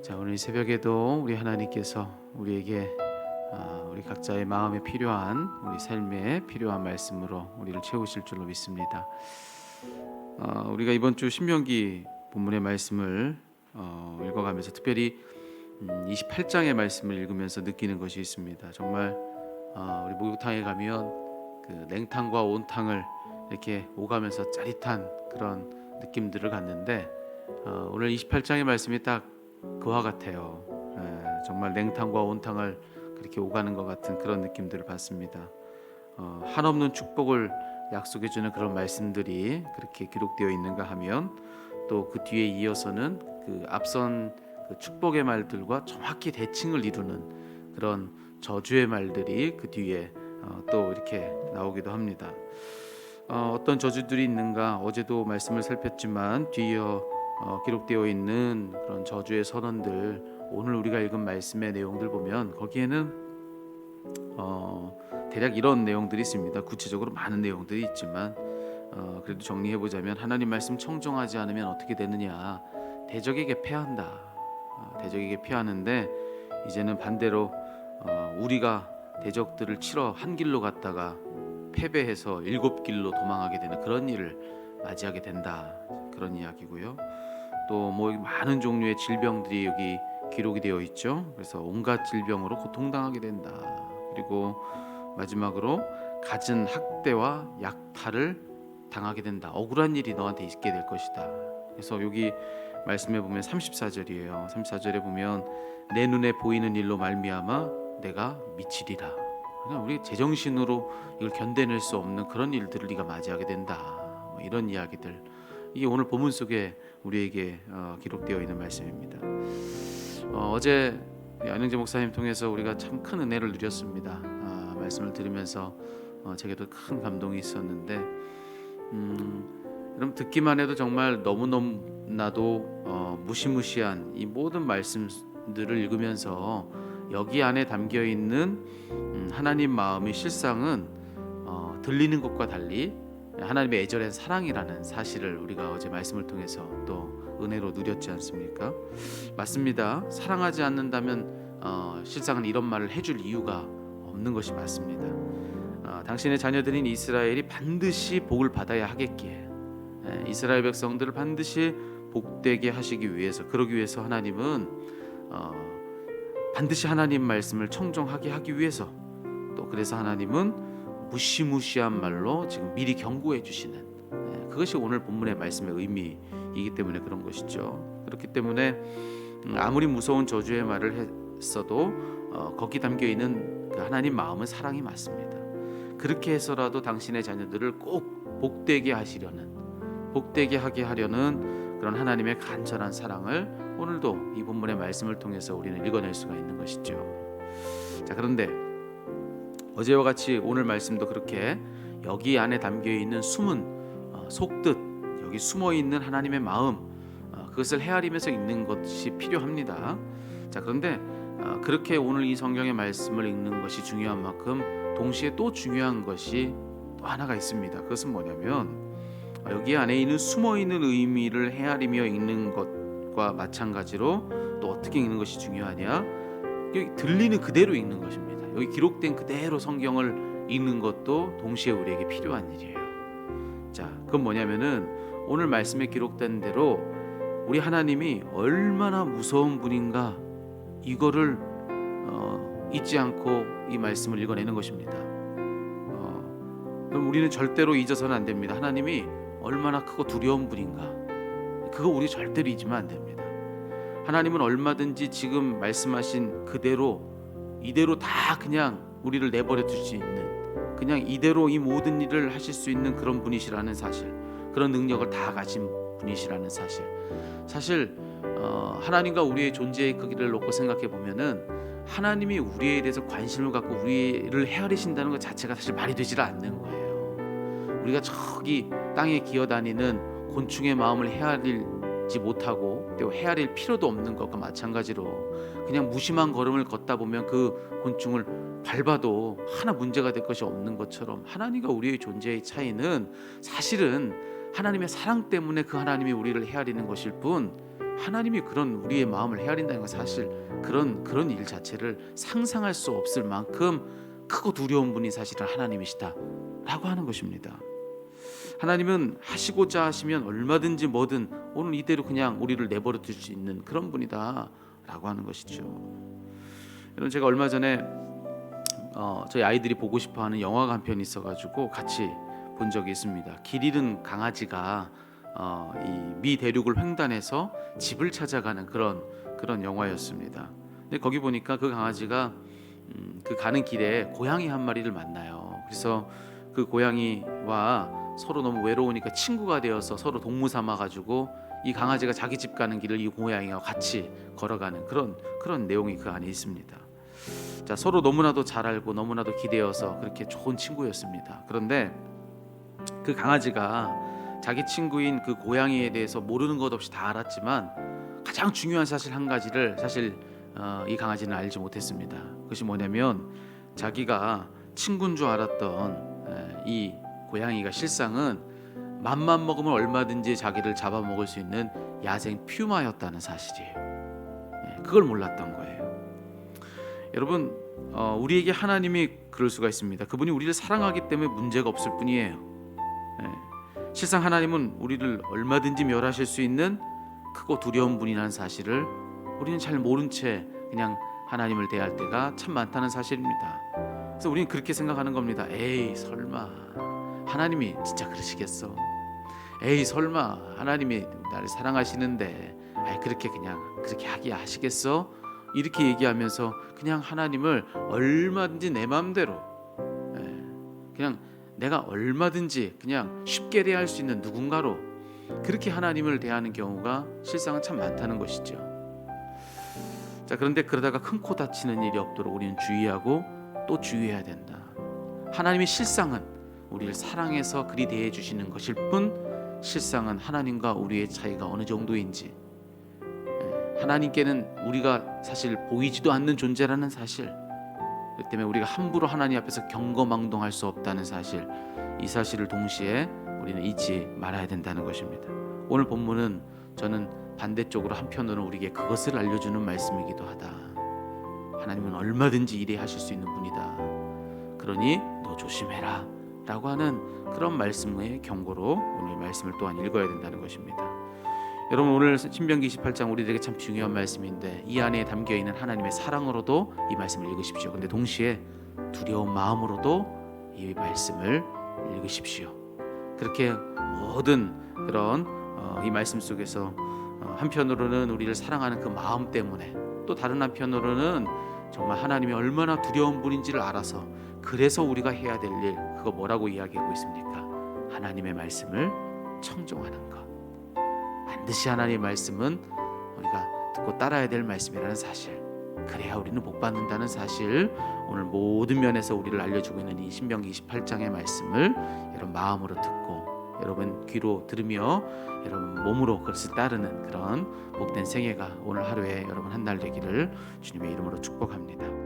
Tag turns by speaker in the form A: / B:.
A: 자, 오늘 이 새벽에도 우리 하나님께서 우리에게 우리 각자의 마음에 필요한, 우리 삶에 필요한 말씀으로 우리를 채우실 줄로 믿습니다. 우리가 이번 주 신명기 본문의 말씀을 읽어가면서 특별히 28장의 말씀을 읽으면서 느끼는 것이 있습니다. 정말 우리 목욕탕에 가면 그 냉탕과 온탕을 이렇게 오가면서 짜릿한 그런 느낌들을 갖는데, 오늘 28장의 말씀이 딱 그와 같아요. 정말 냉탕과 온탕을 그렇게 오가는 것 같은 그런 느낌들을 받습니다. 한없는 축복을 약속해주는 그런 말씀들이 그렇게 기록되어 있는가 하면, 또 그 뒤에 이어서는 그 앞선 그 축복의 말들과 정확히 대칭을 이루는 그런 저주의 말들이 그 뒤에 또 이렇게 나오기도 합니다. 어떤 저주들이 있는가, 어제도 말씀을 살폈지만 뒤이어 기록되어 있는 그런 저주의 선언들, 오늘 우리가 읽은 말씀의 내용들 보면 거기에는 대략 이런 내용들이 있습니다. 구체적으로 많은 내용들이 있지만 그래도 정리해보자면, 하나님 말씀 청정하지 않으면 어떻게 되느냐, 대적에게 패한다. 대적에게 패하는데, 이제는 반대로 우리가 대적들을 치러 한 길로 갔다가 패배해서 7길로 도망하게 되는 그런 일을 맞이하게 된다, 그런 이야기고요. 또 뭐 많은 종류의 질병들이 여기 기록이 되어 있죠. 그래서 온갖 질병으로 고통당하게 된다. 그리고 마지막으로 갖은 학대와 약탈을 당하게 된다. 억울한 일이 너한테 있게 될 것이다. 그래서 여기 말씀에 보면 34절이에요. 34절에 보면 내 눈에 보이는 일로 말미암아 내가 미치리라. 그냥 우리 제정신으로 이걸 견뎌낼 수 없는 그런 일들을 네가 맞이하게 된다. 이런 이야기들, 이게 오늘 본문 속에 우리에게 기록되어 있는 말씀입니다. 어제 안영재 목사님 통해서 우리가 참 큰 은혜를 누렸습니다. 말씀을 들으면서 제게도 큰 감동이 있었는데, 여러분 듣기만 해도 정말 너무나도 무시무시한 이 모든 말씀들을 읽으면서 여기 안에 담겨 있는 하나님 마음의 실상은 들리는 것과 달리 하나님의 애절한 사랑이라는 사실을 우리가 어제 말씀을 통해서 또 은혜로 누렸지 않습니까? 맞습니다. 사랑하지 않는다면 실상은 이런 말을 해줄 이유가 없는 것이 맞습니다. 당신의 자녀들인 이스라엘이 반드시 복을 받아야 하겠기에, 이스라엘 백성들을 반드시 복되게 하시기 위해서, 그러기 위해서 하나님은 반드시 하나님 말씀을 청정하게 하기 위해서, 또 그래서 하나님은 무시무시한 말로 지금 미리 경고해 주시는, 그것이 오늘 본문의 말씀의 의미이기 때문에 그런 것이죠. 그렇기 때문에 아무리 무서운 저주의 말을 했어도 거기 담겨 있는 그 하나님 마음은 사랑이 맞습니다. 그렇게 해서라도 당신의 자녀들을 꼭 복되게 하게 하려는 그런 하나님의 간절한 사랑을 오늘도 이 본문의 말씀을 통해서 우리는 읽어낼 수가 있는 것이죠. 자, 그런데 어제와 같이 오늘 말씀도 그렇게 여기 안에 담겨 있는 숨은 속뜻, 여기 숨어 있는 하나님의 마음, 그것을 헤아리면서 읽는 것이 필요합니다. 자, 그런데 그렇게 오늘 이 성경의 말씀을 읽는 것이 중요한 만큼 동시에 또 중요한 것이 또 하나가 있습니다. 그것은 뭐냐면, 여기 안에 있는 숨어 있는 의미를 헤아리며 읽는 것과 마찬가지로 또 어떻게 읽는 것이 중요하냐, 여기 들리는 그대로 읽는 것입니다. 여기 기록된 그대로 성경을 읽는 것도 동시에 우리에게 필요한 일이에요. 자, 그건 뭐냐면은 오늘 말씀에 기록된 대로 우리 하나님이 얼마나 무서운 분인가, 이거를 잊지 않고 이 말씀을 읽어내는 것입니다. 그럼 우리는 절대로 잊어서는 안 됩니다. 하나님이 얼마나 크고 두려운 분인가, 그거 우리 절대로 잊으면 안 됩니다. 하나님은 얼마든지 지금 말씀하신 그대로 이대로 다 그냥 우리를 내버려 둘 수 있는, 그냥 이대로 이 모든 일을 하실 수 있는 그런 분이시라는 사실, 그런 능력을 다 가진 분이시라는 사실 하나님과 우리의 존재의 크기를 놓고 생각해 보면은 하나님이 우리에 대해서 관심을 갖고 우리를 헤아리신다는 것 자체가 사실 말이 되질 않는 거예요. 우리가 저기 땅에 기어다니는 곤충의 마음을 헤아리지 못하고 또 헤아릴 필요도 없는 것과 마찬가지로, 그냥 무심한 걸음을 걷다 보면 그 곤충을 밟아도 하나 문제가 될 것이 없는 것처럼, 하나님과 우리의 존재의 차이는 사실은 하나님의 사랑 때문에 그 하나님이 우리를 헤아리는 것일 뿐, 하나님이 그런 우리의 마음을 헤아린다는 건 사실 그런 일 자체를 상상할 수 없을 만큼 크고 두려운 분이 사실은 하나님이시다라고 하는 것입니다. 하나님은 하시고자 하시면 얼마든지 뭐든 오늘 이대로 그냥 우리를 내버려 둘 수 있는 그런 분이다라고 하는 것이죠. 여러분, 제가 얼마 전에 저희 아이들이 보고 싶어하는 영화가 한 편 있어가지고 같이 본 적이 있습니다. 길 잃은 강아지가 이 미 대륙을 횡단해서 집을 찾아가는 그런 영화였습니다. 근데 거기 보니까 그 강아지가 그 가는 길에 고양이 한 마리를 만나요. 그래서 그 고양이와 서로 너무 외로우니까 친구가 되어서 서로 동무 삼아 가지고 이 강아지가 자기 집 가는 길을 이 고양이와 같이 걸어가는 그런 내용이 그 안에 있습니다. 자, 서로 너무나도 잘 알고 너무나도 기대어서 그렇게 좋은 친구였습니다. 그런데 그 강아지가 자기 친구인 그 고양이에 대해서 모르는 것 없이 다 알았지만 가장 중요한 사실 한 가지를 사실 이 강아지는 알지 못했습니다. 그것이 뭐냐면 자기가 친구인 줄 알았던 이 고양이가 실상은 맘만 먹으면 얼마든지 자기를 잡아먹을 수 있는 야생 퓨마였다는 사실이에요. 그걸 몰랐던 거예요. 여러분, 우리에게 하나님이 그럴 수가 있습니다. 그분이 우리를 사랑하기 때문에 문제가 없을 뿐이에요. 실상 하나님은 우리를 얼마든지 멸하실 수 있는 크고 두려운 분이라는 사실을 우리는 잘 모른 채 그냥 하나님을 대할 때가 참 많다는 사실입니다. 그래서 우리는 그렇게 생각하는 겁니다. 에이, 설마 하나님이 진짜 그러시겠어? 에이, 설마 하나님이 나를 사랑하시는데 그렇게 하기야 하시겠어? 이렇게 얘기하면서 그냥 하나님을 얼마든지 내 마음대로 그냥 내가 얼마든지 그냥 쉽게 대할 수 있는 누군가로 그렇게 하나님을 대하는 경우가 실상은 참 많다는 것이죠. 자, 그런데 그러다가 큰 코 다치는 일이 없도록 우리는 주의하고 또 주의해야 된다. 하나님이 실상은 우리를 사랑해서 그리 대해 주시는 것일 뿐 실상은 하나님과 우리의 차이가 어느 정도인지, 하나님께는 우리가 사실 보이지도 않는 존재라는 사실, 그렇기 때문에 우리가 함부로 하나님 앞에서 경거망동할 수 없다는 사실, 이 사실을 동시에 우리는 잊지 말아야 된다는 것입니다. 오늘 본문은 저는 반대쪽으로 한편으로는 우리에게 그것을 알려주는 말씀이기도 하다. 하나님은 얼마든지 일에 하실 수 있는 분이다. 그러니 너 조심해라 라고 하는 그런 말씀의 경고로 오늘 말씀을 또한 읽어야 된다는 것입니다. 여러분, 오늘 신명기 28장 우리들에게 참 중요한 말씀인데 이 안에 담겨있는 하나님의 사랑으로도 이 말씀을 읽으십시오. 근데 동시에 두려운 마음으로도 이 말씀을 읽으십시오. 그렇게 모든 그런 이 말씀 속에서 한편으로는 우리를 사랑하는 그 마음 때문에, 또 다른 한편으로는 정말 하나님이 얼마나 두려운 분인지를 알아서 그래서 우리가 해야 될 일, 그거 뭐라고 이야기하고 있습니까? 하나님의 말씀을 청종하는 것. 반드시 하나님의 말씀은 우리가 듣고 따라야 될 말씀이라는 사실, 그래야 우리는 복 받는다는 사실, 오늘 모든 면에서 우리를 알려주고 있는 이 신명기 28장의 말씀을 여러분 마음으로 듣고 여러분 귀로 들으며 여러분 몸으로 그것을 따르는 그런 복된 생애가 오늘 하루에 여러분 한 날 되기를 주님의 이름으로 축복합니다.